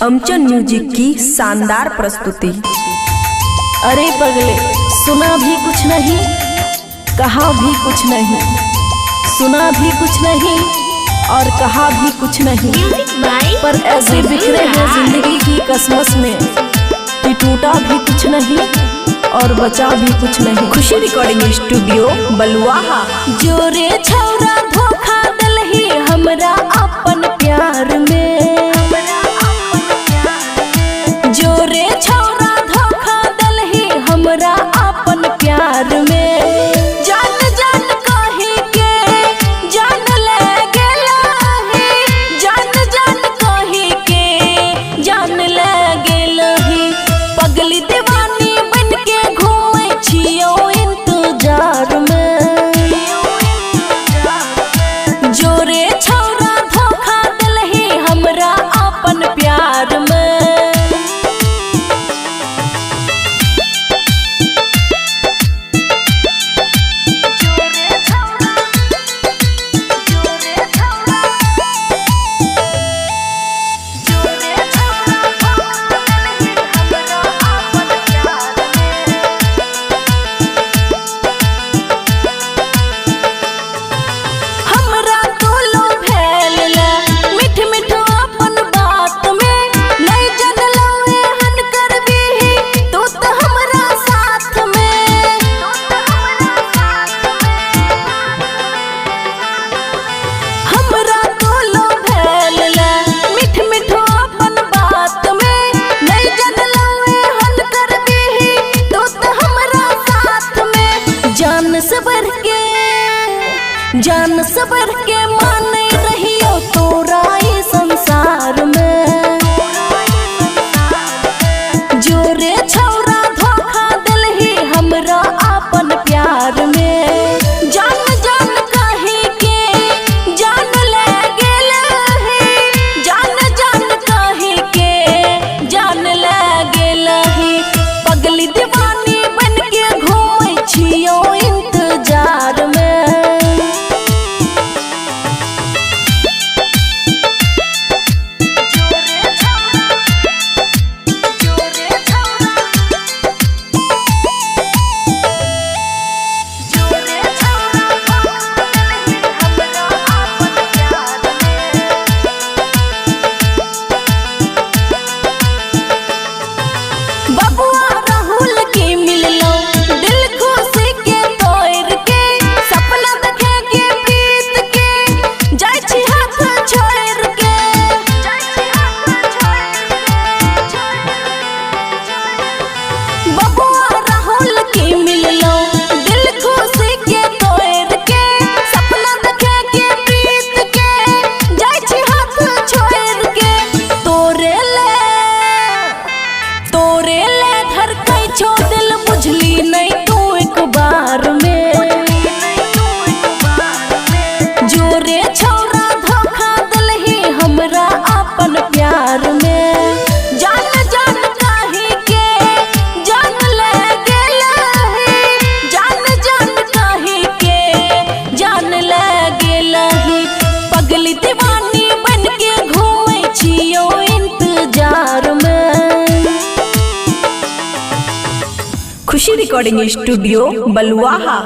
अमचन music की शानदार प्रस्तुति। अरे पगले, सुना भी कुछ नहीं, कहा भी कुछ नहीं, सुना भी कुछ नहीं और कहा भी कुछ नहीं, पर ऐसे बिखरे हैं जिंदगी की कसमस में कि टूटा भी कुछ नहीं और बचा भी कुछ नहीं। खुशी रिकॉर्डिंग स्टूडियो बलुआहा। जोरे छौरा धोखा दिलही हमरा अपन प्यार में, जोरे छौरा धोखा दिलही हमरा अपन प्यार में। जान जान कही के जान ले गेलही, जान जान कही के जान ले गेलही। पगली दीवानी बन के घूमै छियो इंतजार में। जोरे छौरा धोखा दिलही हमरा अपन प्यार में। जान सबर के माने रहियो तोरा ई संसार में। जोरे छौरा धोखा दिलही हमरा अपन प्यार में। जान जान कही के जान ले गेलही, जान जान कही के जान ले गेलही। पगली दीवानी बन के घूमै छियो इंतजार में। जोरे छौरा धोखा दिलही हमरा अपन प्यार में। जान जान कही के जान ले गेलही, जान जान कही के जान ले गेलही। पगली दीवानी बन के घूमै छियो इंतजार में। खुशी रिकॉर्डिंग स्टूडियो बलुआहा।